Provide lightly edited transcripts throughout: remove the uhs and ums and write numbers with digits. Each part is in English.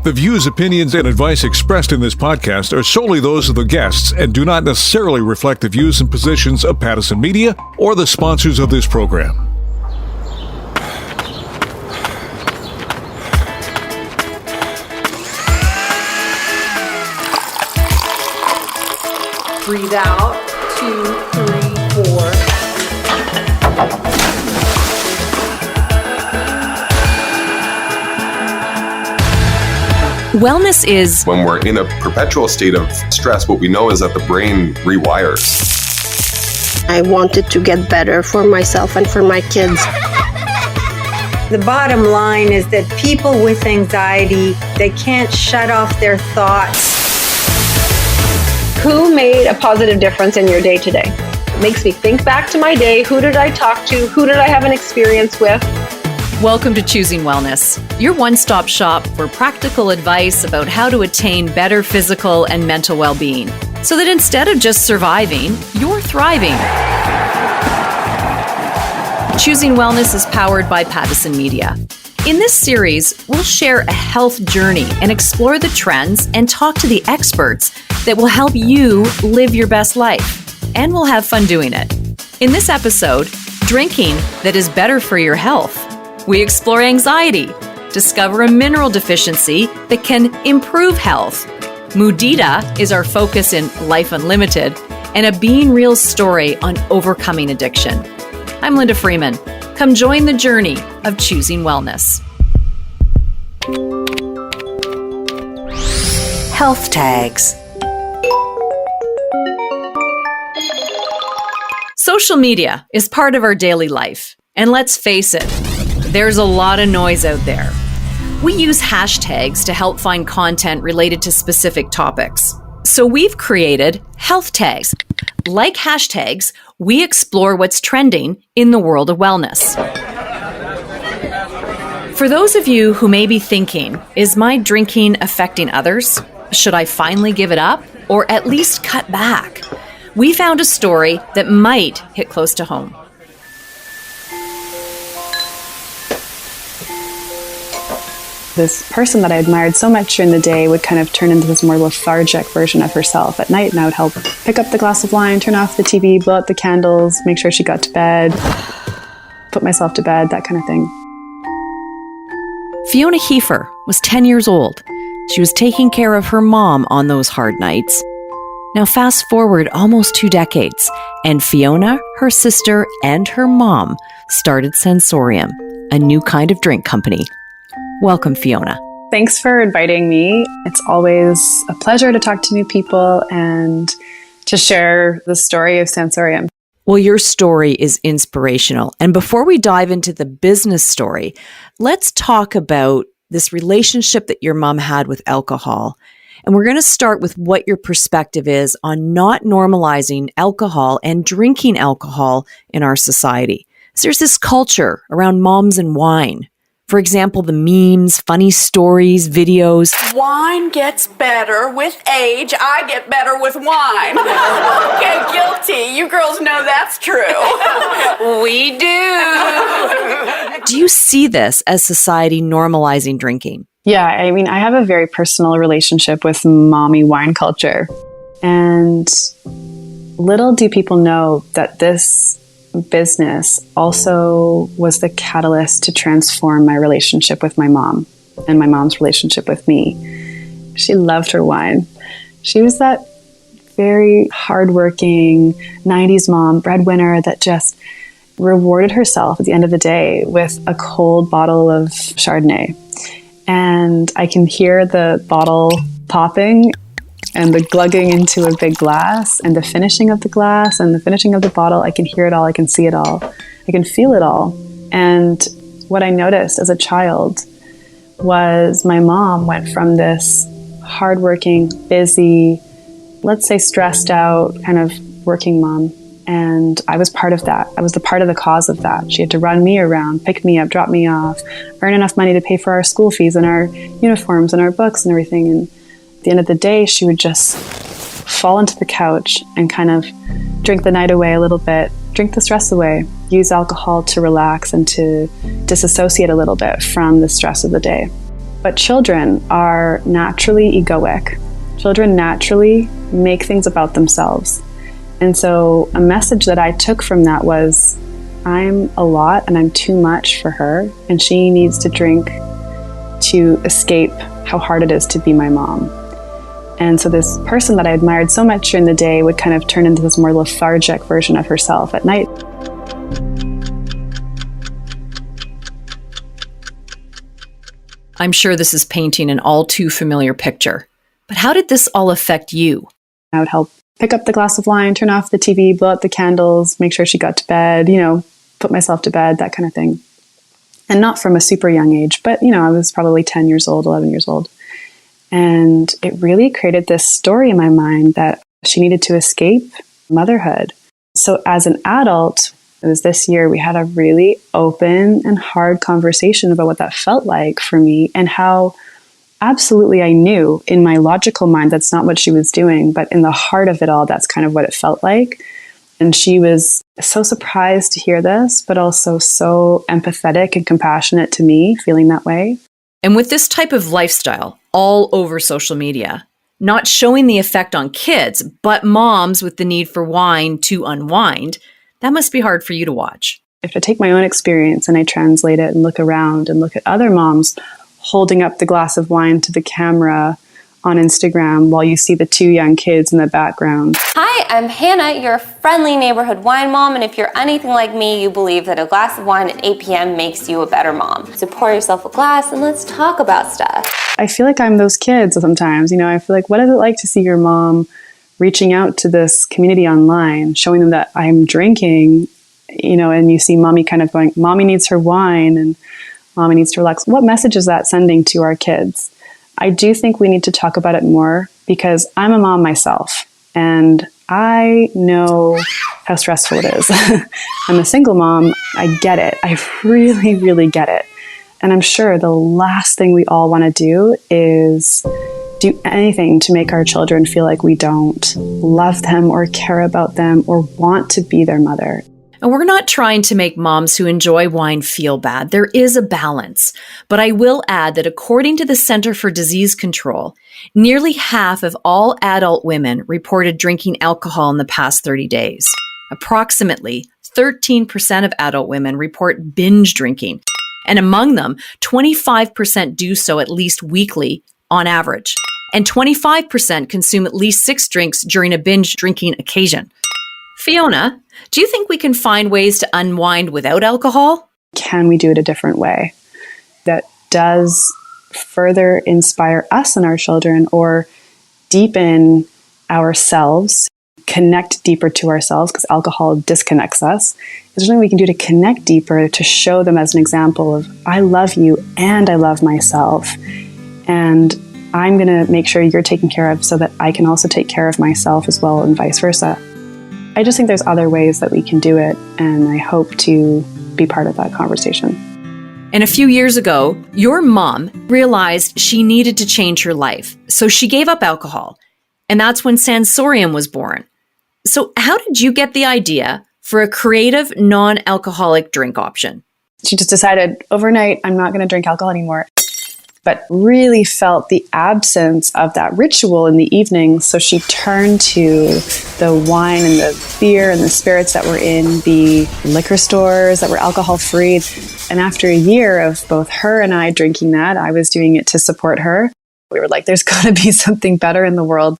The views, opinions, and advice expressed in this podcast are solely those of the guests and do not necessarily reflect the views and positions of Pattison Media or the sponsors of this program. Breathe out, 2, 3, 4. Wellness is... When we're in a perpetual state of stress, what we know is that the brain rewires. I wanted to get better for myself and for my kids. The bottom line is that people with anxiety, they can't shut off their thoughts. Who made a positive difference in your day today? It makes me think back to my day. Who did I talk to? Who did I have an experience with? Welcome to Choosing Wellness, your one-stop shop for practical advice about how to attain better physical and mental well-being, so that instead of just surviving, you're thriving. Choosing Wellness is powered by Pattison Media. In this series, we'll share a health journey and explore the trends and talk to the experts that will help you live your best life. And we'll have fun doing it. In this episode, drinking that is better for your health. We explore anxiety, discover a mineral deficiency that can improve health. Mudita is our focus in Life Unlimited, and a Being Real story on overcoming addiction. I'm Linda Freeman. Come join the journey of choosing wellness. Health tags. Social media is part of our daily life, and let's face it, there's a lot of noise out there. We use hashtags to help find content related to specific topics. So we've created health tags. Like hashtags, we explore what's trending in the world of wellness. For those of you who may be thinking, is my drinking affecting others? Should I finally give it up or at least cut back? We found a story that might hit close to home. This person that I admired so much during the day would kind of turn into this more lethargic version of herself at night, and I would help pick up the glass of wine, turn off the TV, blow out the candles, make sure she got to bed, put myself to bed, that kind of thing. Fiona Heifer was 10 years old. She was taking care of her mom on those hard nights. Now fast forward almost 2 decades, and Fiona, her sister, and her mom started Sensorium, a new kind of drink company. Welcome, Fiona. Thanks for inviting me. It's always a pleasure to talk to new people and to share the story of Sensorium. Well, your story is inspirational. And before we dive into the business story, let's talk about this relationship that your mom had with alcohol. And we're going to start with what your perspective is on not normalizing alcohol and drinking alcohol in our society. So there's this culture around moms and wine. For example, the memes, funny stories, videos. Wine gets better with age. I get better with wine. Okay, guilty. You girls know that's true. We do. Do you see this as society normalizing drinking? Yeah, I mean, I have a very personal relationship with mommy wine culture. And little do people know that this business also was the catalyst to transform my relationship with my mom and my mom's relationship with me. She loved her wine. She was that very hardworking 90s mom, breadwinner that just rewarded herself at the end of the day with a cold bottle of Chardonnay. And I can hear the bottle popping and the glugging into a big glass and the finishing of the glass and the finishing of the bottle. I can hear it all. I can see it all. I can feel it all. And what I noticed as a child was my mom went from this hardworking, busy, let's say stressed out kind of working mom. And I was part of that. I was the part of the cause of that. She had to run me around, pick me up, drop me off, earn enough money to pay for our school fees and our uniforms and our books and everything. And at the end of the day, she would just fall into the couch and kind of drink the night away a little bit, drink the stress away, use alcohol to relax and to disassociate a little bit from the stress of the day. But children are naturally egoic. Children naturally make things about themselves. And so a message that I took from that was, I'm a lot and I'm too much for her, and she needs to drink to escape how hard it is to be my mom. And so this person that I admired so much during the day would kind of turn into this more lethargic version of herself at night. I'm sure this is painting an all too familiar picture. But how did this all affect you? I would help pick up the glass of wine, turn off the TV, blow out the candles, make sure she got to bed, put myself to bed, that kind of thing. And not from a super young age, but, I was probably 10 years old, 11 years old. And it really created this story in my mind that she needed to escape motherhood. So as an adult, it was this year, we had a really open and hard conversation about what that felt like for me, and how absolutely I knew in my logical mind that's not what she was doing, but in the heart of it all, that's kind of what it felt like. And she was so surprised to hear this, but also so empathetic and compassionate to me feeling that way. And with this type of lifestyle all over social media, not showing the effect on kids, but moms with the need for wine to unwind, that must be hard for you to watch. If I take my own experience and I translate it and look around and look at other moms holding up the glass of wine to the camera on Instagram while you see the two young kids in the background. Hi, I'm Hannah, your friendly neighborhood wine mom, and if you're anything like me, you believe that a glass of wine at 8 p.m. makes you a better mom. So pour yourself a glass and let's talk about stuff. I feel like I'm those kids sometimes, I feel like, what is it like to see your mom reaching out to this community online, showing them that I'm drinking, and you see mommy kind of going, mommy needs her wine and mommy needs to relax. What message is that sending to our kids? I do think we need to talk about it more, because I'm a mom myself and I know how stressful it is. I'm a single mom. I get it. I really, really get it. And I'm sure the last thing we all want to do is do anything to make our children feel like we don't love them or care about them or want to be their mother. And we're not trying to make moms who enjoy wine feel bad. There is a balance. But I will add that according to the Center for Disease Control, nearly half of all adult women reported drinking alcohol in the past 30 days. Approximately 13% of adult women report binge drinking. And among them, 25% do so at least weekly on average. And 25% consume at least 6 drinks during a binge drinking occasion. Fiona, do you think we can find ways to unwind without alcohol? Can we do it a different way that does further inspire us and our children, or deepen ourselves, connect deeper to ourselves, because alcohol disconnects us? Is there something we can do to connect deeper, to show them as an example of, I love you and I love myself, and I'm going to make sure you're taken care of so that I can also take care of myself as well, and vice versa. I just think there's other ways that we can do it, and I hope to be part of that conversation. And a few years ago, your mom realized she needed to change her life, so she gave up alcohol. And that's when Sensorium was born. So how did you get the idea for a creative, non-alcoholic drink option? She just decided overnight, I'm not going to drink alcohol anymore, but really felt the absence of that ritual in the evening. So she turned to the wine and the beer and the spirits that were in the liquor stores that were alcohol free. And after a year of both her and I drinking that, I was doing it to support her. We were like, there's got to be something better in the world.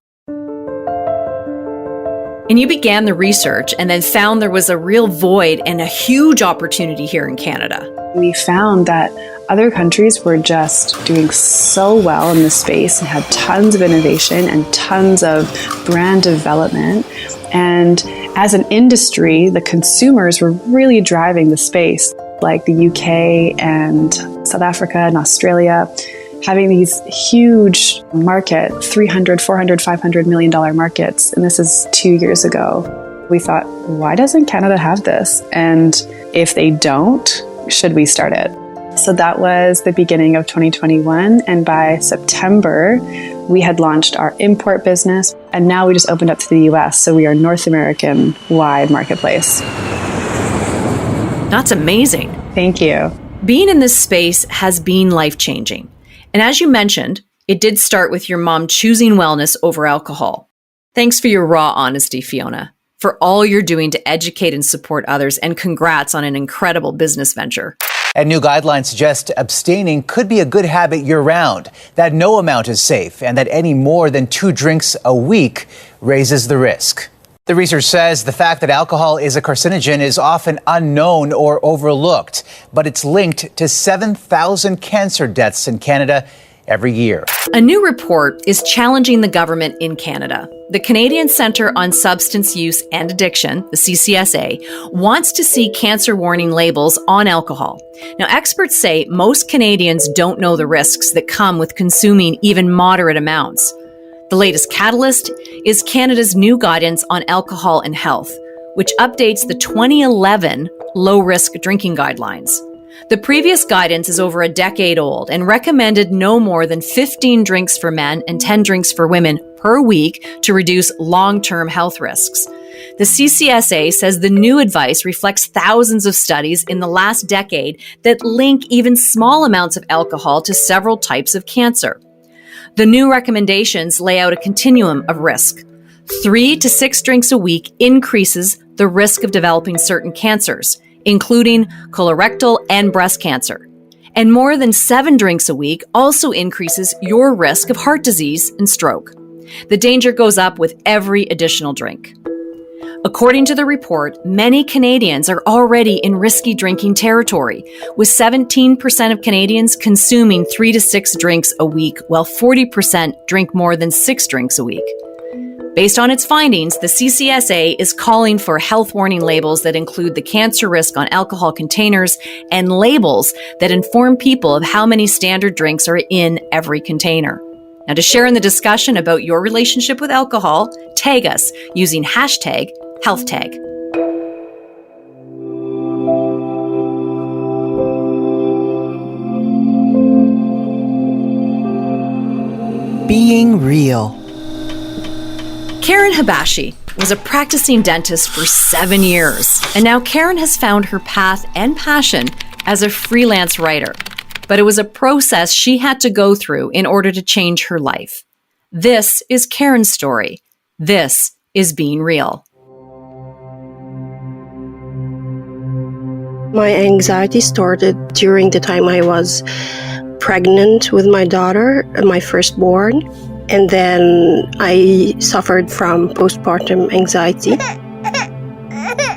And you began the research and then found there was a real void and a huge opportunity here in Canada. We found that other countries were just doing so well in this space and had tons of innovation and tons of brand development. And as an industry, the consumers were really driving the space, like the UK and South Africa and Australia, having these huge market, $300, $400, $500 million markets. And this is 2 years ago. We thought, why doesn't Canada have this? And if they don't, should we start it? So that was the beginning of 2021. And by September, we had launched our import business. And now we just opened up to the US. So we are North American wide marketplace. That's amazing. Thank you. Being in this space has been life-changing. And as you mentioned, it did start with your mom choosing wellness over alcohol. Thanks for your raw honesty, Fiona, for all you're doing to educate and support others, and congrats on an incredible business venture. And new guidelines suggest abstaining could be a good habit year-round, that no amount is safe, and that any more than 2 drinks a week raises the risk. The research says the fact that alcohol is a carcinogen is often unknown or overlooked, but it's linked to 7,000 cancer deaths in Canada every year. A new report is challenging the government in Canada. The Canadian Centre on Substance Use and Addiction, the CCSA, wants to see cancer warning labels on alcohol. Now, experts say most Canadians don't know the risks that come with consuming even moderate amounts. The latest catalyst is Canada's new guidance on alcohol and health, which updates the 2011 low-risk drinking guidelines. The previous guidance is over a decade old and recommended no more than 15 drinks for men and 10 drinks for women per week to reduce long-term health risks. The CCSA says the new advice reflects thousands of studies in the last decade that link even small amounts of alcohol to several types of cancer. The new recommendations lay out a continuum of risk. 3 to 6 drinks a week increases the risk of developing certain cancers, including colorectal and breast cancer. And more than 7 drinks a week also increases your risk of heart disease and stroke. The danger goes up with every additional drink. According to the report, many Canadians are already in risky drinking territory, with 17% of Canadians consuming 3 to 6 drinks a week, while 40% drink more than 6 drinks a week. Based on its findings, the CCSA is calling for health warning labels that include the cancer risk on alcohol containers and labels that inform people of how many standard drinks are in every container. Now, to share in the discussion about your relationship with alcohol, tag us using hashtag HealthTag. Being real. Karen Habashi was a practicing dentist for 7 years, and now Karen has found her path and passion as a freelance writer. But it was a process she had to go through in order to change her life. This is Karen's story. This is Being Real. My anxiety started during the time I was pregnant with my daughter, my firstborn, and then I suffered from postpartum anxiety.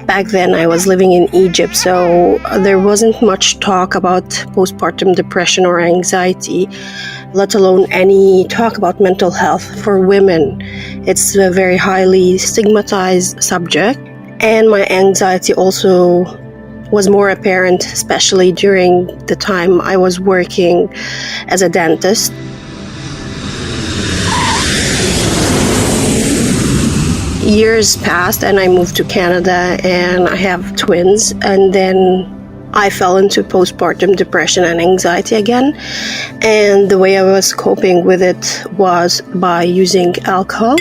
Back then I was living in Egypt, so there wasn't much talk about postpartum depression or anxiety, let alone any talk about mental health for women. It's a very highly stigmatized subject, and my anxiety also was more apparent, especially during the time I was working as a dentist. Years passed and I moved to Canada and I have twins, and then I fell into postpartum depression and anxiety again, and the way I was coping with it was by using alcohol.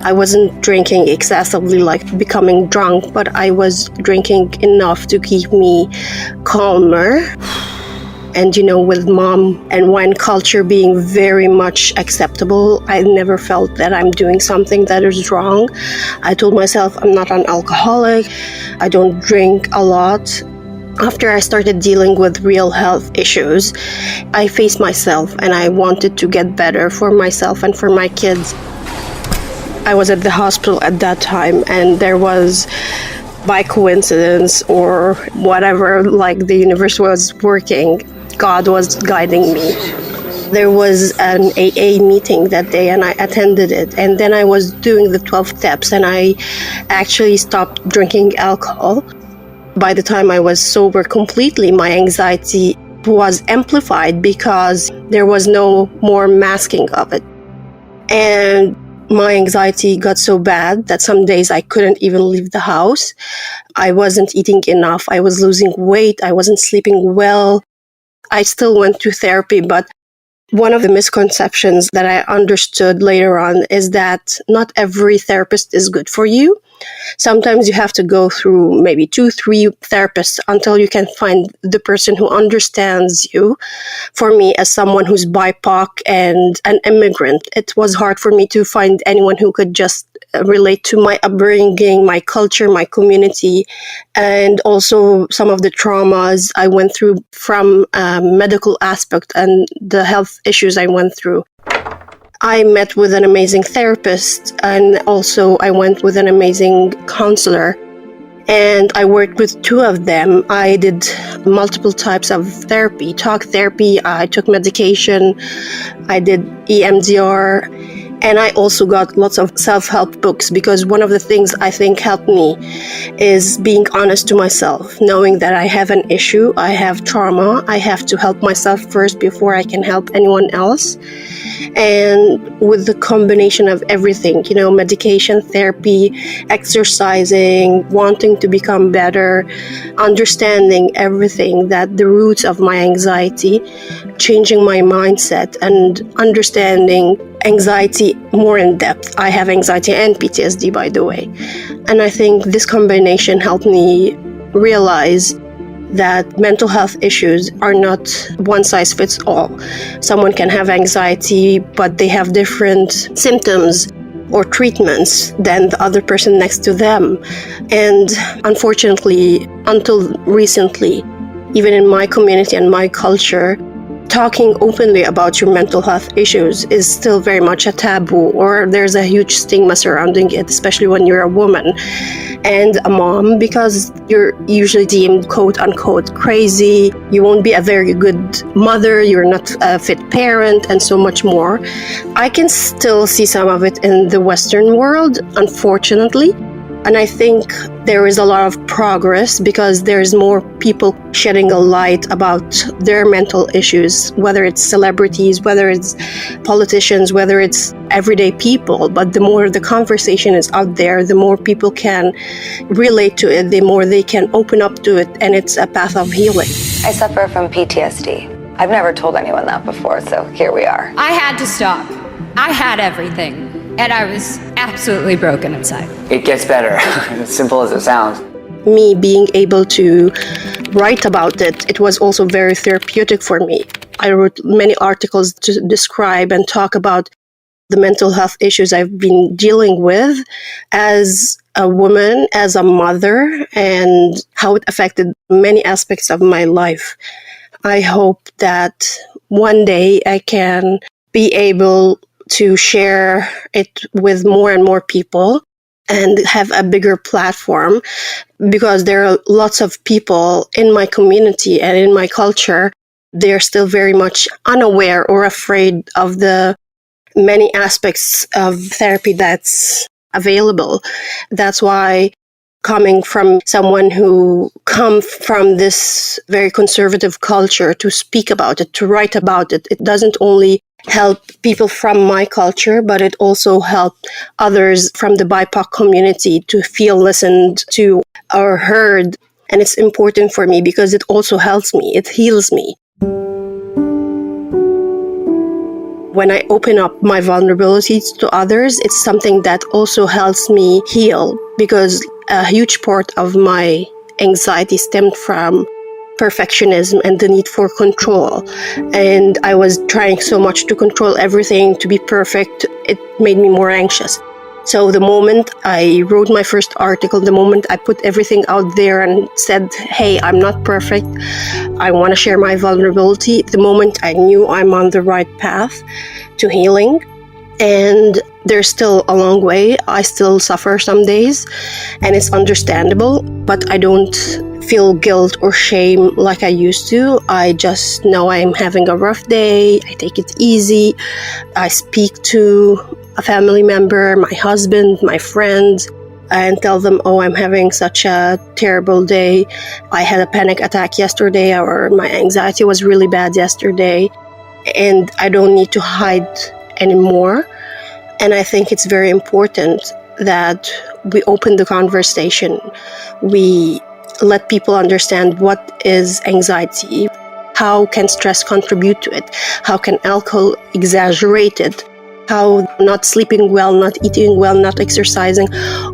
I wasn't drinking excessively, like becoming drunk, but I was drinking enough to keep me calmer. And with mom and wine culture being very much acceptable, I never felt that I'm doing something that is wrong. I told myself I'm not an alcoholic. I don't drink a lot. After I started dealing with real health issues, I faced myself and I wanted to get better for myself and for my kids. I was at the hospital at that time, and there was, by coincidence or whatever, like the universe was working, God was guiding me. There was an AA meeting that day and I attended it, and then I was doing the 12 steps and I actually stopped drinking alcohol. By the time I was sober completely, my anxiety was amplified because there was no more masking of it. And my anxiety got so bad that some days I couldn't even leave the house. I wasn't eating enough. I was losing weight. I wasn't sleeping well. I still went to therapy, but one of the misconceptions that I understood later on is that not every therapist is good for you. Sometimes you have to go through maybe 2-3 therapists until you can find the person who understands you. For me, as someone who's BIPOC and an immigrant, it was hard for me to find anyone who could just relate to my upbringing, my culture, my community, and also some of the traumas I went through from a medical aspect and the health issues I went through. I met with an amazing therapist, and also I went with an amazing counselor, and I worked with 2 of them. I did multiple types of therapy, talk therapy, I took medication, I did EMDR, and I also got lots of self-help books, because one of the things I think helped me is being honest to myself, knowing that I have an issue, I have trauma, I have to help myself first before I can help anyone else. And with the combination of everything, medication, therapy, exercising, wanting to become better, understanding everything, that the roots of my anxiety, changing my mindset, and understanding anxiety more in depth. I have anxiety and PTSD, by the way. And I think this combination helped me realize that mental health issues are not one size fits all. Someone can have anxiety, but they have different symptoms or treatments than the other person next to them. And unfortunately, until recently, even in my community and my culture, talking openly about your mental health issues is still very much a taboo, or there's a huge stigma surrounding it, especially when you're a woman and a mom, because you're usually deemed quote unquote crazy, you won't be a very good mother, you're not a fit parent, and so much more. I can still see some of it in the Western world, unfortunately. And I think there is a lot of progress because there's more people shedding a light about their mental issues, whether it's celebrities, whether it's politicians, whether it's everyday people. But the more the conversation is out there, the more people can relate to it, the more they can open up to it, and it's a path of healing. I suffer from PTSD. I've never told anyone that before, so here we are. I had to stop. I had everything. And I was absolutely broken inside. It gets better, as simple as it sounds. Me being able to write about it, it was also very therapeutic for me. I wrote many articles to describe and talk about the mental health issues I've been dealing with as a woman, as a mother, and how it affected many aspects of my life. I hope that one day I can be able to share it with more and more people and have a bigger platform, because there are lots of people in my community and in my culture, they're still very much unaware or afraid of the many aspects of therapy that's available. That's why, coming from someone who comes from this very conservative culture, to speak about it, to write about it, it doesn't only help people from my culture, but it also helped others from the BIPOC community to feel listened to or heard. And it's important for me because it also helps me, it heals me. When I open up my vulnerabilities to others, it's something that also helps me heal, because a huge part of my anxiety stemmed from perfectionism and the need for control. And I was trying so much to control everything, to be perfect. It made me more anxious. So the moment I wrote my first article, the moment I put everything out there and said, hey, I'm not perfect, I want to share my vulnerability, the moment I knew I'm on the right path to healing. And there's still a long way. I still suffer some days, and it's understandable, but I don't feel guilt or shame like I used to. I just know I'm having a rough day. I take it easy. I speak to a family member, my husband, my friends, and tell them, oh, I'm having such a terrible day. I had a panic attack yesterday, or my anxiety was really bad yesterday, and I don't need to hide anymore. And I think it's very important that we open the conversation. We let people understand what is anxiety, how can stress contribute to it, how can alcohol exaggerate it, how not sleeping well, not eating well, not exercising,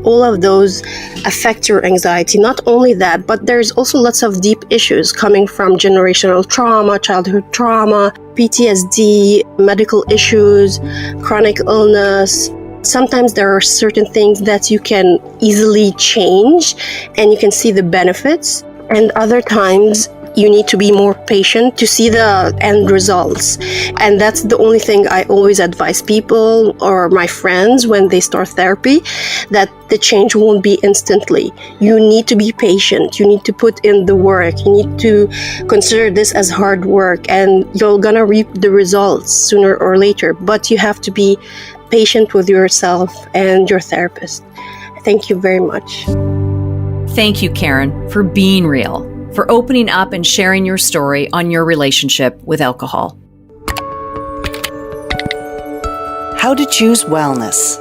all of those affect your anxiety. Not only that, but there's also lots of deep issues coming from generational trauma, childhood trauma, PTSD, medical issues, chronic illness. Sometimes there are certain things that you can easily change and you can see the benefits, and other times you need to be more patient to see the end results. And that's the only thing I always advise people or my friends when they start therapy, that the change won't be instantly. You need to be patient. You need to put in the work. You need to consider this as hard work, and you're gonna reap the results sooner or later. But you have to be patient with yourself and your therapist. Thank you very much. Thank you, Karen, for being real, for opening up and sharing your story on your relationship with alcohol. How to choose wellness.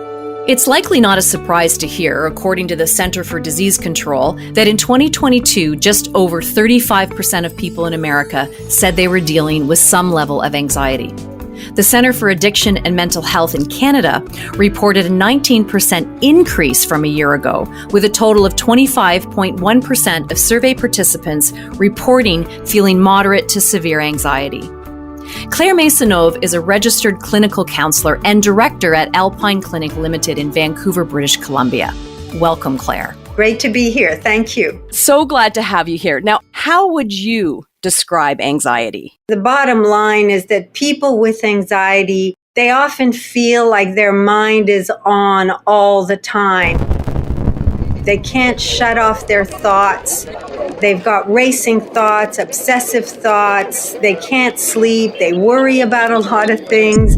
It's likely not a surprise to hear, according to the Center for Disease Control, that in 2022, just over 35% of people in America said they were dealing with some level of anxiety. The Centre for Addiction and Mental Health in Canada reported a 19% increase from a year ago, with a total of 25.1% of survey participants reporting feeling moderate to severe anxiety. Claire Maisonneuve is a registered clinical counselor and director at Alpine Clinic Limited in Vancouver, British Columbia. Welcome, Claire. Great to be here. Thank you. So glad to have you here. Now, how would you describe anxiety? The bottom line is that people with anxiety, they often feel like their mind is on all the time. They can't shut off their thoughts. They've got racing thoughts, obsessive thoughts. They can't sleep. They worry about a lot of things.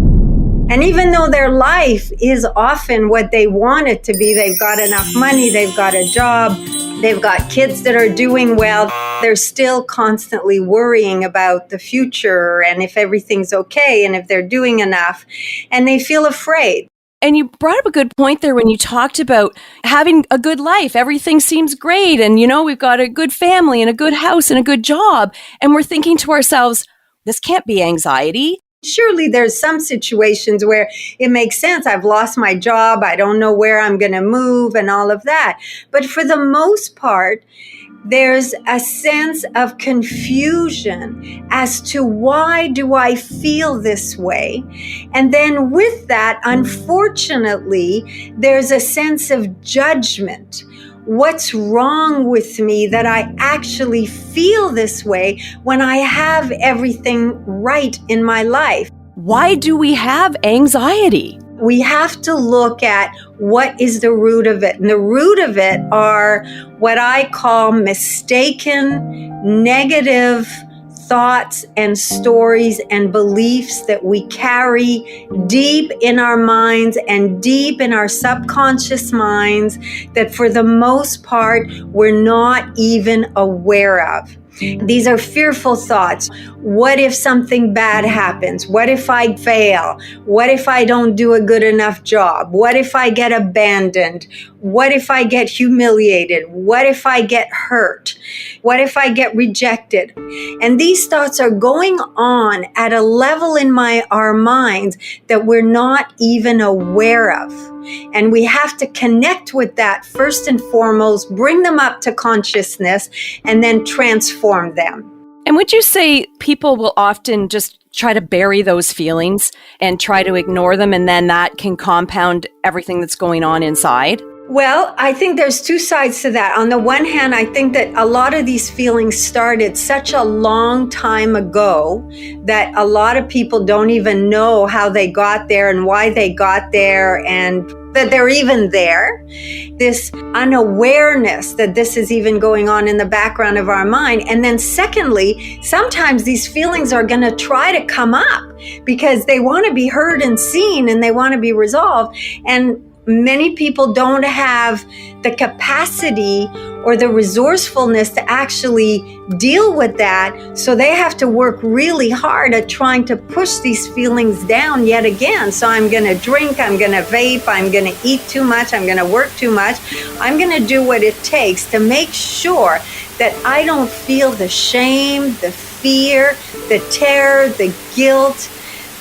And even though their life is often what they want it to be, they've got enough money, they've got a job, they've got kids that are doing well, they're still constantly worrying about the future and if everything's okay and if they're doing enough, and they feel afraid. And you brought up a good point there when you talked about having a good life. Everything seems great. And, we've got a good family and a good house and a good job. And we're thinking to ourselves, this can't be anxiety. Surely there's some situations where it makes sense. I've lost my job. I don't know where I'm going to move and all of that. But for the most part, there's a sense of confusion as to why do I feel this way? And then with that, unfortunately, there's a sense of judgment. What's wrong with me that I actually feel this way when I have everything right in my life? Why do we have anxiety? We have to look at what is the root of it. And the root of it are what I call mistaken, negative thoughts and stories and beliefs that we carry deep in our minds and deep in our subconscious minds that for the most part we're not even aware of. These are fearful thoughts. What if something bad happens? What if I fail? What if I don't do a good enough job? What if I get abandoned? What if I get humiliated? What if I get hurt? What if I get rejected? And these thoughts are going on at a level in our minds that we're not even aware of. And we have to connect with that first and foremost, bring them up to consciousness, and then transform them. And would you say people will often just try to bury those feelings and try to ignore them, and then that can compound everything that's going on inside? Well, I think there's two sides to that. On the one hand, I think that a lot of these feelings started such a long time ago that a lot of people don't even know how they got there and why they got there and that they're even there. This unawareness that this is even going on in the background of our mind. And then secondly, sometimes these feelings are going to try to come up because they want to be heard and seen and they want to be resolved. And many people don't have the capacity or the resourcefulness to actually deal with that. So they have to work really hard at trying to push these feelings down yet again. So I'm going to drink, I'm going to vape, I'm going to eat too much, I'm going to work too much. I'm going to do what it takes to make sure that I don't feel the shame, the fear, the terror, the guilt,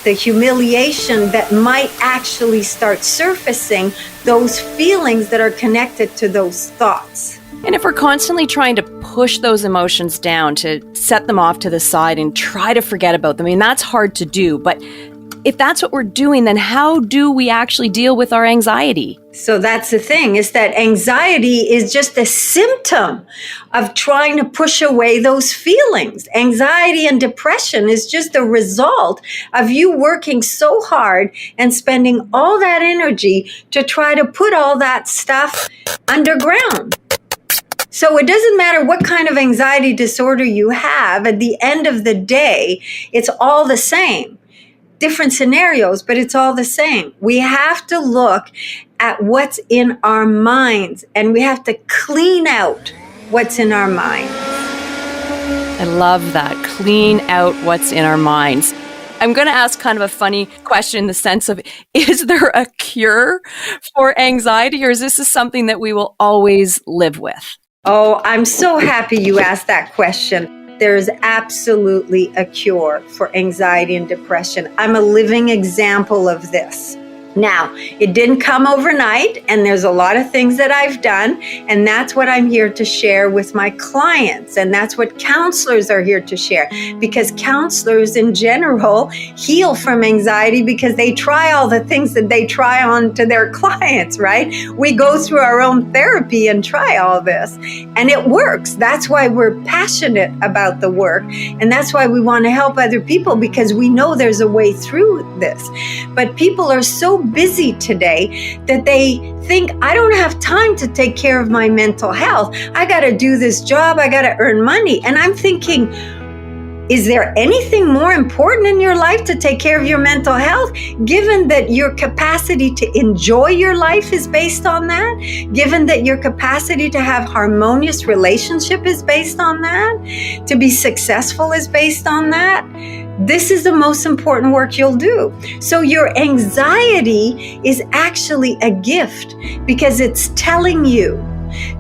the humiliation that might actually start surfacing those feelings that are connected to those thoughts. And if we're constantly trying to push those emotions down, to set them off to the side and try to forget about them, I mean, that's hard to do. But if that's what we're doing, then how do we actually deal with our anxiety? So that's the thing, is that anxiety is just a symptom of trying to push away those feelings. Anxiety and depression is just a result of you working so hard and spending all that energy to try to put all that stuff underground. So it doesn't matter what kind of anxiety disorder you have, at the end of the day, it's all the same. Different scenarios, but it's all the same. We have to look at what's in our minds, and we have to clean out what's in our minds. I love that. Clean out what's in our minds. I'm going to ask kind of a funny question in the sense of, is there a cure for anxiety, or is this something that we will always live with? Oh, I'm so happy you asked that question. There is absolutely a cure for anxiety and depression. I'm a living example of this. Now, it didn't come overnight, and there's a lot of things that I've done, and that's what I'm here to share with my clients, and that's what counselors are here to share, because counselors in general heal from anxiety because they try all the things that they try on to their clients, right? We go through our own therapy and try all this, and it works. That's why we're passionate about the work, and that's why we want to help other people, because we know there's a way through this. But people are so busy today that they think, I don't have time to take care of my mental health. I got to do this job. I got to earn money. And I'm thinking, is there anything more important in your life to take care of your mental health, given that your capacity to enjoy your life is based on that, given that your capacity to have harmonious relationship is based on that, to be successful is based on that? This is the most important work you'll do. So your anxiety is actually a gift, because it's telling you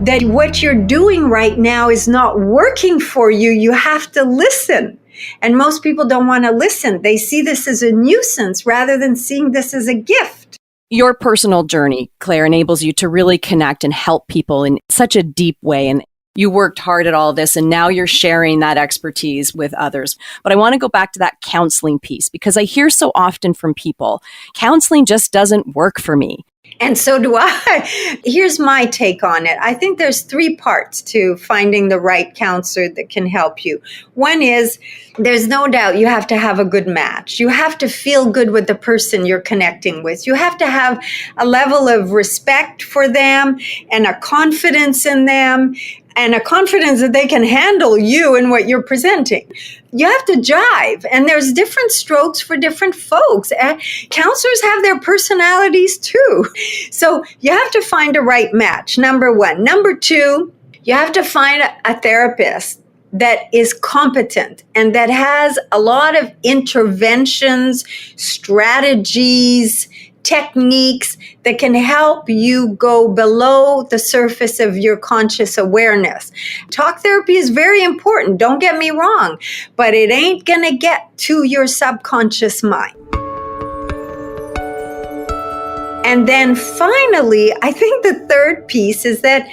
that what you're doing right now is not working for you. You have to listen. And most people don't want to listen. They see this as a nuisance rather than seeing this as a gift. Your personal journey, Claire, enables you to really connect and help people in such a deep way. And you worked hard at all of this, and now you're sharing that expertise with others. But I want to go back to that counseling piece, because I hear so often from people, counseling just doesn't work for me. And so do I. Here's my take on it. I think there's 3 parts to finding the right counselor that can help you. One is, there's no doubt you have to have a good match. You have to feel good with the person you're connecting with. You have to have a level of respect for them and a confidence in them, and a confidence that they can handle you and what you're presenting. You have to jive, and there's different strokes for different folks. Counselors have their personalities too. So you have to find a right match, number 1. Number 2, you have to find a therapist that is competent and that has a lot of interventions, strategies, techniques that can help you go below the surface of your conscious awareness. Talk therapy is very important, don't get me wrong, but it ain't gonna get to your subconscious mind. And then finally, I think the third piece is that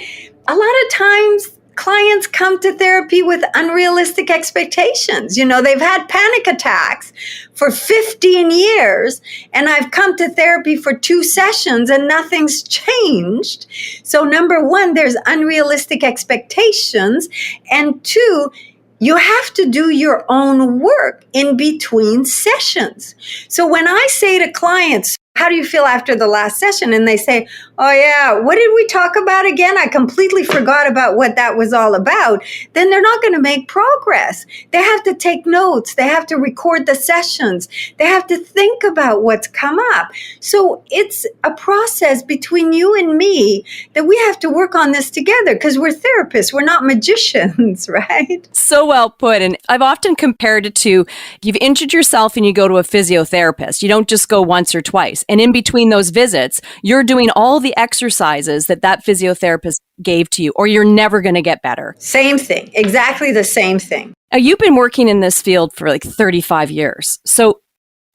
a lot of times clients come to therapy with unrealistic expectations. You know, they've had panic attacks for 15 years, and I've come to therapy for 2 sessions and nothing's changed. So number 1, there's unrealistic expectations. And 2, you have to do your own work in between sessions. So when I say to clients, how do you feel after the last session? And they say, oh yeah, what did we talk about again? I completely forgot about what that was all about. Then they're not going to make progress. They have to take notes. They have to record the sessions. They have to think about what's come up. So it's a process between you and me that we have to work on this together, because we're therapists. We're not magicians, right? So well put. And I've often compared it to, you've injured yourself and you go to a physiotherapist. You don't just go once or twice. And in between those visits, you're doing all the exercises that physiotherapist gave to you, or you're never going to get better. Same thing. Exactly the same thing. Now, you've been working in this field for like 35 years. So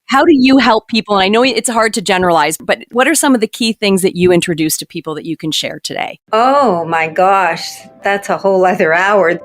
How do you help people? And I know it's hard to generalize, but what are some of the key things that you introduce to people that you can share today? Oh my gosh, that's a whole other hour.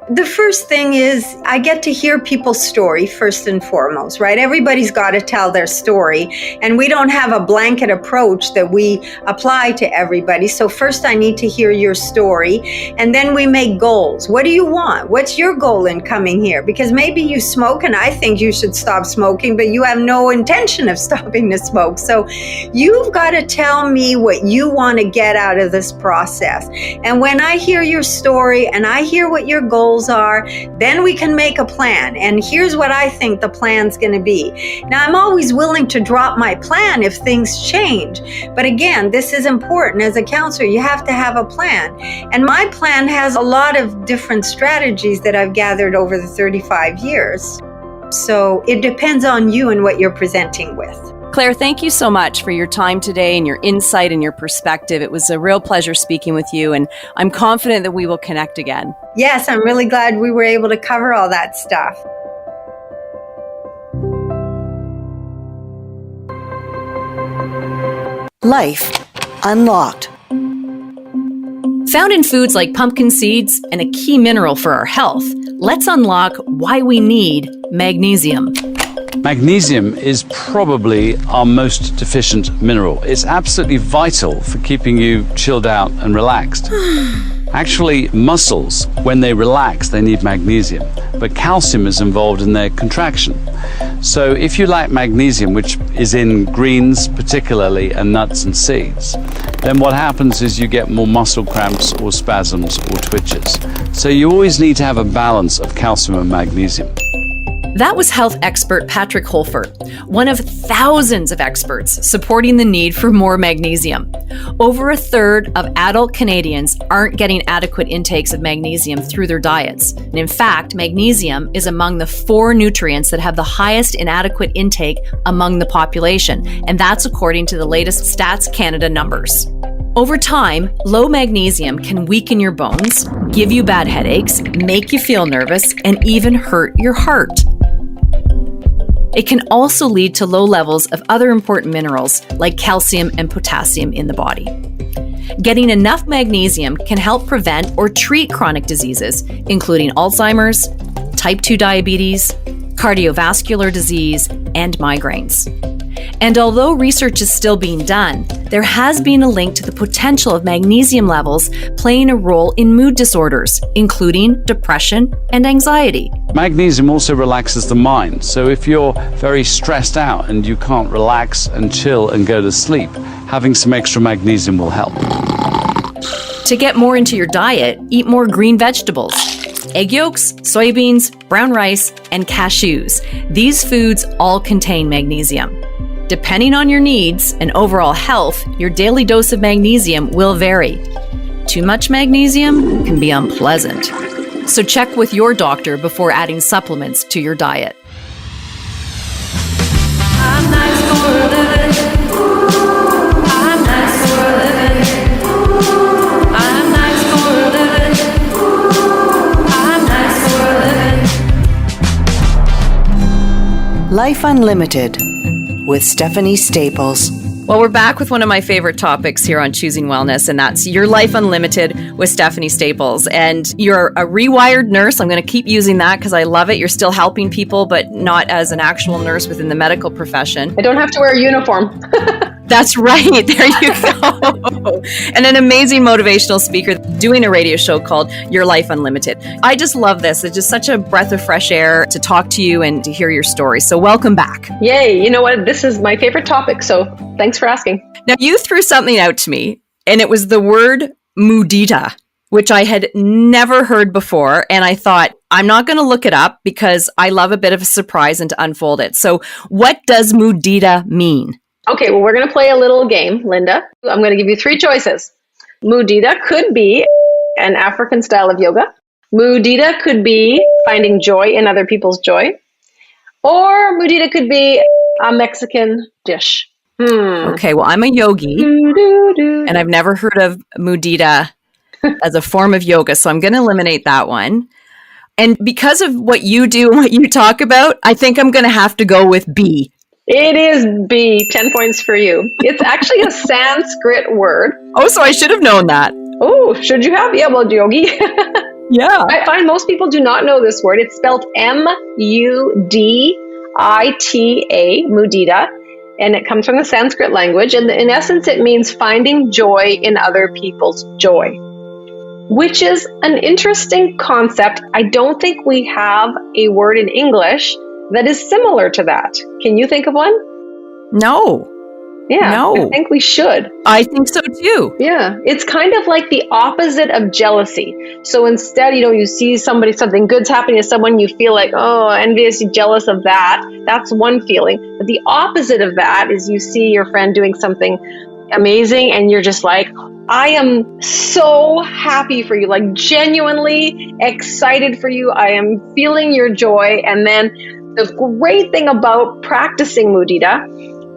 The first thing is I get to hear people's story first and foremost, right? Everybody's got to tell their story, and we don't have a blanket approach that we apply to everybody. So first I need to hear your story, and then we make goals. What do you want? What's your goal in coming here? Because maybe you smoke and I think you should stop smoking, but you have no intention of stopping to smoke. So you've got to tell me what you want to get out of this process. And when I hear your story and I hear what your goals are, then we can make a plan. And here's what I think the plan's going to be. Now, I'm always willing to drop my plan if things change. But again, this is important. As a counselor, you have to have a plan. And my plan has a lot of different strategies that I've gathered over the 35 years. So it depends on you and what you're presenting with. Claire, thank you so much for your time today and your insight and your perspective. It was a real pleasure speaking with you, and I'm confident that we will connect again. Yes, I'm really glad we were able to cover all that stuff. Life Unlocked. Found in foods like pumpkin seeds and a key mineral for our health, let's unlock why we need magnesium. Magnesium is probably our most deficient mineral. It's absolutely vital for keeping you chilled out and relaxed. Actually, muscles, when they relax, they need magnesium, but calcium is involved in their contraction. So if you lack magnesium, which is in greens particularly, and nuts and seeds, then what happens is you get more muscle cramps or spasms or twitches. So you always need to have a balance of calcium and magnesium. That was health expert Patrick Holford, one of thousands of experts supporting the need for more magnesium. Over a third of adult Canadians aren't getting adequate intakes of magnesium through their diets. And in fact, magnesium is among the 4 nutrients that have the highest inadequate intake among the population, and that's according to the latest Stats Canada numbers. Over time, low magnesium can weaken your bones, give you bad headaches, make you feel nervous, and even hurt your heart. It can also lead to low levels of other important minerals like calcium and potassium in the body. Getting enough magnesium can help prevent or treat chronic diseases, including Alzheimer's, type 2 diabetes, cardiovascular disease, and migraines. And although research is still being done, there has been a link to the potential of magnesium levels playing a role in mood disorders, including depression and anxiety. Magnesium also relaxes the mind. So if you're very stressed out and you can't relax and chill and go to sleep, having some extra magnesium will help. To get more into your diet, eat more green vegetables. Egg yolks, soybeans, brown rice, and cashews. These foods all contain magnesium. Depending on your needs and overall health, your daily dose of magnesium will vary. Too much magnesium can be unpleasant. So check with your doctor before adding supplements to your diet. I'm nice for a living. I'm nice for a living. I'm nice for a living. I'm nice for a living. Life Unlimited with Stephanie Staples. Well, we're back with one of my favorite topics here on Choosing Wellness, and that's Your Life Unlimited with Stephanie Staples. And you're a rewired nurse. I'm going to keep using that because I love it. You're still helping people, but not as an actual nurse within the medical profession. I don't have to wear a uniform. That's right. There you go. And an amazing motivational speaker doing a radio show called Your Life Unlimited. I just love this. It's just such a breath of fresh air to talk to you and to hear your story. So welcome back. Yay. You know what? This is my favorite topic. So thanks for asking. Now, you threw something out to me, and it was the word Mudita, which I had never heard before. And I thought, I'm not going to look it up because I love a bit of a surprise and to unfold it. So what does Mudita mean? Okay, well, we're going to play a little game, Linda. I'm going to give you 3 choices. Mudita could be an African style of yoga. Mudita could be finding joy in other people's joy. Or Mudita could be a Mexican dish. Okay, well, I'm a yogi, and I've never heard of Mudita as a form of yoga, so I'm going to eliminate that one. And because of what you do and what you talk about, I think I'm going to have to go with B. It is B. 10 points for you. It's actually a Sanskrit word. Oh, so I should have known that. Oh, should you have? Yeah, well, Yogi. Yeah. I find most people do not know this word. It's spelled M-U-D-I-T-A, Mudita, and it comes from the Sanskrit language. And in essence, it means finding joy in other people's joy, which is an interesting concept. I don't think we have a word in English that is similar to that. Can you think of one? No. Yeah, No. I think we should. I think so too. Yeah, it's kind of like the opposite of jealousy. So instead, you see something good's happening to someone, you feel like, oh, envious, jealous of that. That's one feeling. But the opposite of that is you see your friend doing something amazing and you're just like, I am so happy for you, like genuinely excited for you. I am feeling your joy. And then the great thing about practicing Mudita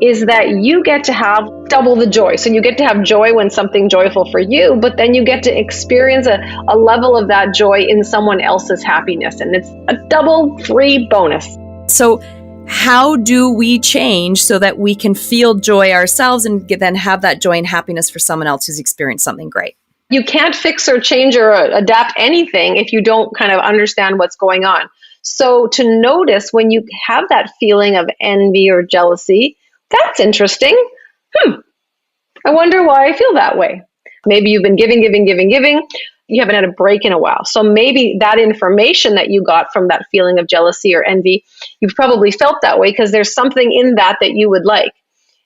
is that you get to have double the joy. So you get to have joy when something joyful for you, but then you get to experience a level of that joy in someone else's happiness. And it's a double free bonus. So how do we change so that we can feel joy ourselves and then have that joy and happiness for someone else who's experienced something great? You can't fix or change or adapt anything if you don't kind of understand what's going on. So to notice when you have that feeling of envy or jealousy, that's interesting. I wonder why I feel that way. Maybe you've been giving. You haven't had a break in a while. So maybe that information that you got from that feeling of jealousy or envy, you've probably felt that way because there's something in that you would like.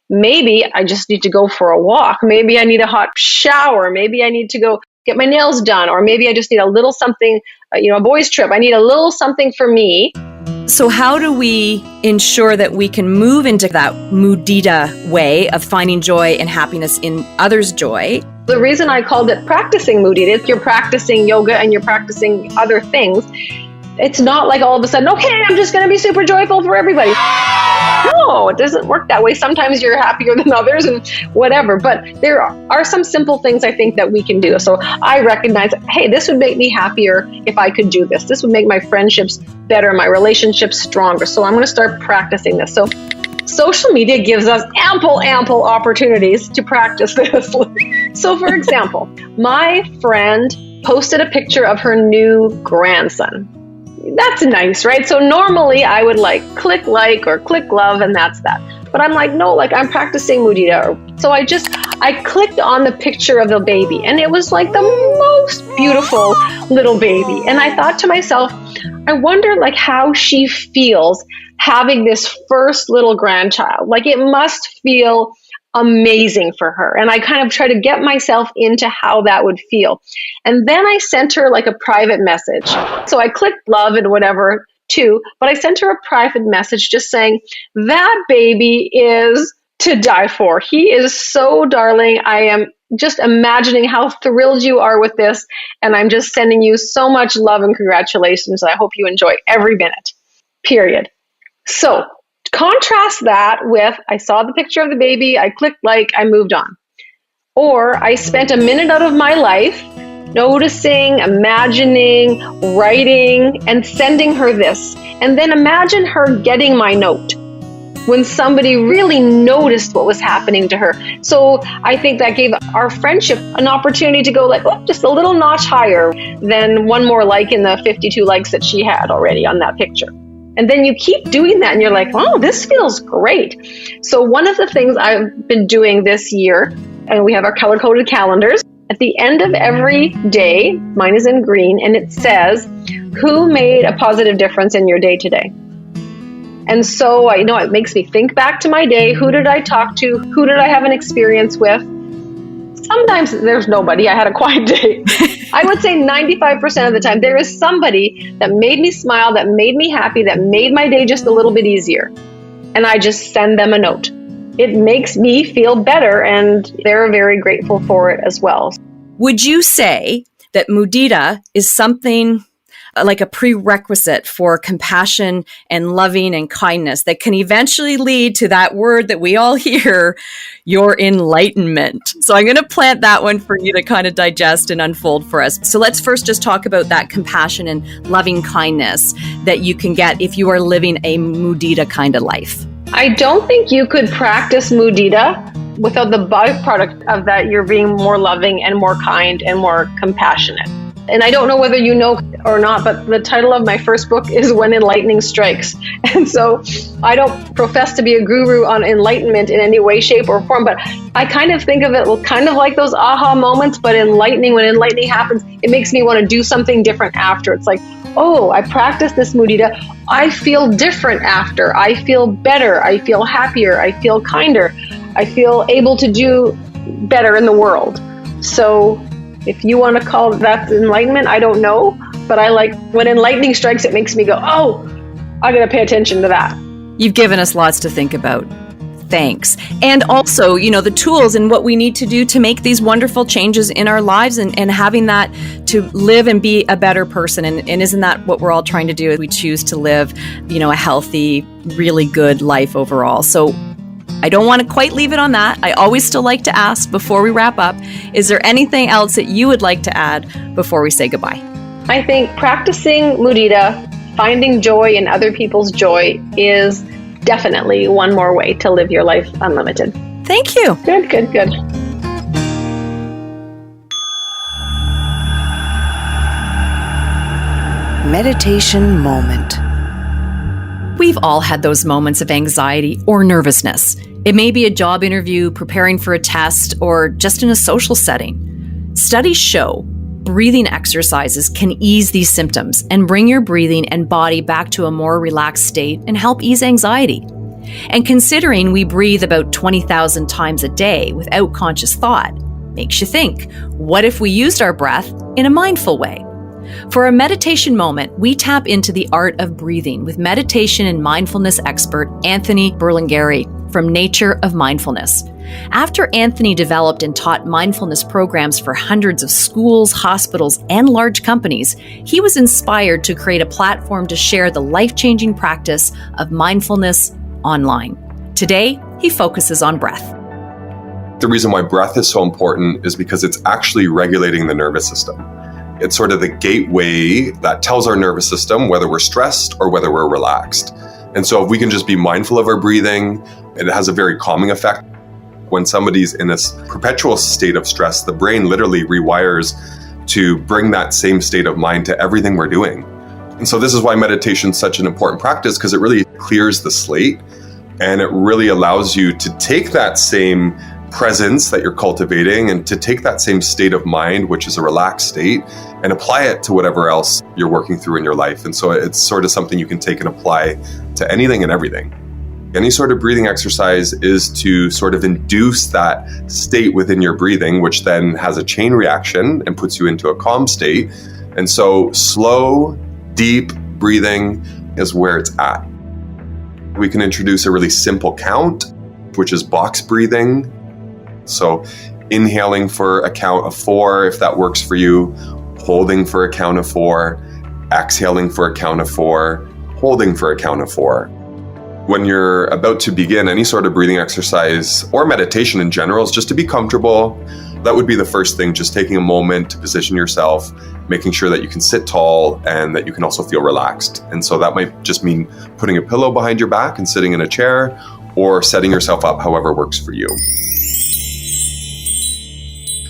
Maybe I just need to go for a walk. Maybe I need a hot shower. Maybe I need to go get my nails done. Or maybe I just need a little something, a boys' trip. I need a little something for me. So how do we ensure that we can move into that Mudita way of finding joy and happiness in others' joy? The reason I called it practicing Mudita is you're practicing yoga and you're practicing other things. It's not like all of a sudden, okay, I'm just going to be super joyful for everybody. No, it doesn't work that way. Sometimes you're happier than others and whatever. But there are some simple things I think that we can do. So I recognize, hey, this would make me happier if I could do this. This would make my friendships better, my relationships stronger. So I'm going to start practicing this. So social media gives us ample opportunities to practice this. So for example, my friend posted a picture of her new grandson. That's nice, right? So normally I would click like or click love and that's that. But I'm like, no, I'm practicing Mudita. So I clicked on the picture of the baby and it was like the most beautiful little baby. And I thought to myself, I wonder how she feels having this first little grandchild. It must feel amazing for her. And I kind of try to get myself into how that would feel. And then I sent her a private message. So I clicked love and whatever too, but I sent her a private message just saying, that baby is to die for. He is so darling. I am just imagining how thrilled you are with this. And I'm just sending you so much love and congratulations. I hope you enjoy every minute, period. So contrast that with, I saw the picture of the baby, I clicked like, I moved on. Or I spent a minute out of my life noticing, imagining, writing, and sending her this. And then imagine her getting my note when somebody really noticed what was happening to her. So I think that gave our friendship an opportunity to go just a little notch higher than one more like in the 52 likes that she had already on that picture. And then you keep doing that and you're like, oh, this feels great. So one of the things I've been doing this year, and we have our color-coded calendars, at the end of every day, mine is in green, and it says, who made a positive difference in your day today? And so I know it makes me think back to my day. Who did I talk to? Who did I have an experience with? Sometimes there's nobody. I had a quiet day. I would say 95% of the time, there is somebody that made me smile, that made me happy, that made my day just a little bit easier. And I just send them a note. It makes me feel better, and they're very grateful for it as well. Would you say that Mudita is something like a prerequisite for compassion and loving and kindness that can eventually lead to that word that we all hear, your enlightenment? So I'm going to plant that one for you to kind of digest and unfold for us. So let's first just talk about that compassion and loving kindness that you can get if you are living a Mudita kind of life. I don't think you could practice Mudita without the byproduct of that you're being more loving and more kind and more compassionate. And I don't know whether you know or not, but the title of my first book is When Enlightening Strikes. And so I don't profess to be a guru on enlightenment in any way, shape, or form, but I kind of think of it kind of like those aha moments, but enlightening. When enlightening happens, it makes me want to do something different after. It's like, oh, I practiced this Mudita. I feel different after. I feel better. I feel happier. I feel kinder. I feel able to do better in the world. So if you want to call that enlightenment, I don't know. But I like when enlightening strikes, it makes me go, oh, I got to pay attention to that. You've given us lots to think about. Thanks. And also, the tools and what we need to do to make these wonderful changes in our lives and having that to live and be a better person. And isn't that what we're all trying to do? We choose to live, a healthy, really good life overall. So I don't want to quite leave it on that. I always still like to ask before we wrap up, is there anything else that you would like to add before we say goodbye? I think practicing Mudita, finding joy in other people's joy is definitely one more way to live your life unlimited. Thank you. Good. Meditation moment. We've all had those moments of anxiety or nervousness. It may be a job interview, preparing for a test, or just in a social setting. Studies show breathing exercises can ease these symptoms and bring your breathing and body back to a more relaxed state and help ease anxiety. And considering we breathe about 20,000 times a day without conscious thought, makes you think, what if we used our breath in a mindful way? For a meditation moment, we tap into the art of breathing with meditation and mindfulness expert Anthony Berlingeri from Nature of Mindfulness. After Anthony developed and taught mindfulness programs for hundreds of schools, hospitals, and large companies, he was inspired to create a platform to share the life-changing practice of mindfulness online. Today, he focuses on breath. The reason why breath is so important is because it's actually regulating the nervous system. It's sort of the gateway that tells our nervous system whether we're stressed or whether we're relaxed. And so if we can just be mindful of our breathing, it has a very calming effect. When somebody's in this perpetual state of stress, the brain literally rewires to bring that same state of mind to everything we're doing. And so this is why meditation is such an important practice, because it really clears the slate and it really allows you to take that same presence that you're cultivating and to take that same state of mind, which is a relaxed state, and apply it to whatever else you're working through in your life. And so it's sort of something you can take and apply to anything and everything. Any sort of breathing exercise is to sort of induce that state within your breathing, which then has a chain reaction and puts you into a calm state. And so slow, deep breathing is where it's at. We can introduce a really simple count, which is box breathing. So inhaling for a count of 4, if that works for you, holding for a count of 4, exhaling for a count of 4, holding for a count of 4. When you're about to begin any sort of breathing exercise or meditation in general, is just to be comfortable. That would be the first thing, just taking a moment to position yourself, making sure that you can sit tall and that you can also feel relaxed. And so that might just mean putting a pillow behind your back and sitting in a chair, or setting yourself up however works for you.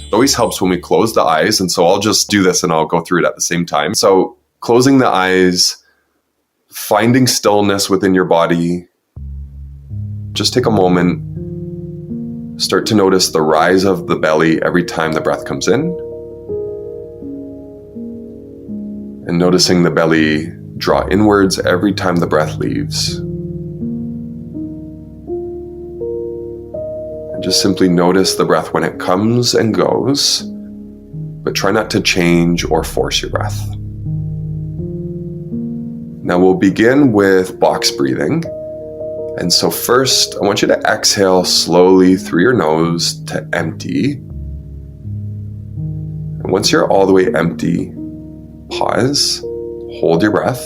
It always helps when we close the eyes, and so I'll just do this and I'll go through it at the same time. So closing the eyes, finding stillness within your body. Just take a moment. Start to notice the rise of the belly every time the breath comes in. And noticing the belly draw inwards every time the breath leaves. And just simply notice the breath when it comes and goes, but try not to change or force your breath. Now we'll begin with box breathing. And so first, I want you to exhale slowly through your nose to empty. And once you're all the way empty, pause, hold your breath.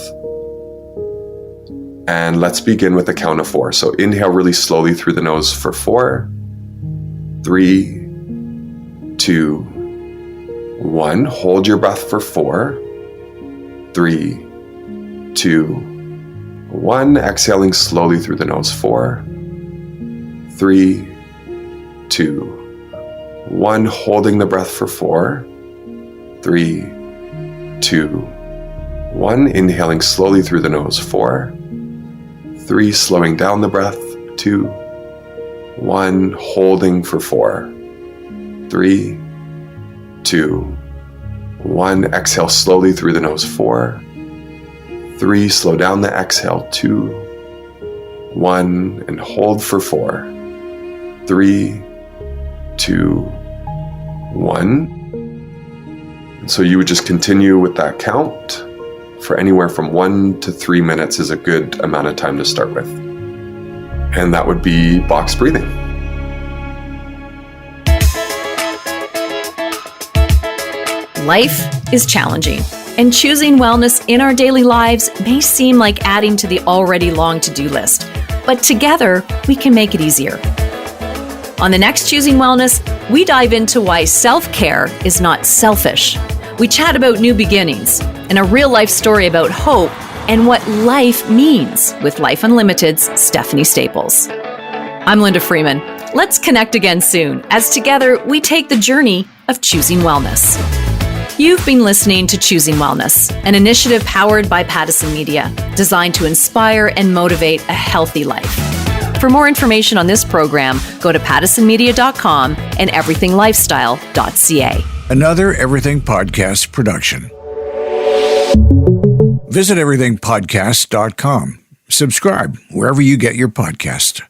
And let's begin with a count of 4. So inhale really slowly through the nose for 4, 3, 2, 1. Hold your breath for 4, 3, 2, 1, exhaling slowly through the nose. 4, 3, 2, 1, holding the breath for 4, 3, 2, 1, inhaling slowly through the nose. 4, 3, slowing down the breath. 2, 1, holding for 4, 3, 2, 1, exhale slowly through the nose. 4, 3, slow down the exhale. 2, 1, and hold for 4, 3, 2, 1. And so you would just continue with that count for anywhere from 1 to 3 minutes is a good amount of time to start with. And that would be box breathing. Life is challenging, and choosing wellness in our daily lives may seem like adding to the already long to-do list, but together we can make it easier. On the next Choosing Wellness, we dive into why self-care is not selfish. We chat about new beginnings and a real-life story about hope and what life means with Life Unlimited's Stephanie Staples. I'm Linda Freeman. Let's connect again soon as together we take the journey of choosing wellness. You've been listening to Choosing Wellness, an initiative powered by Pattison Media, designed to inspire and motivate a healthy life. For more information on this program, go to pattisonmedia.com and everythinglifestyle.ca. Another Everything Podcast production. Visit everythingpodcast.com. Subscribe wherever you get your podcast.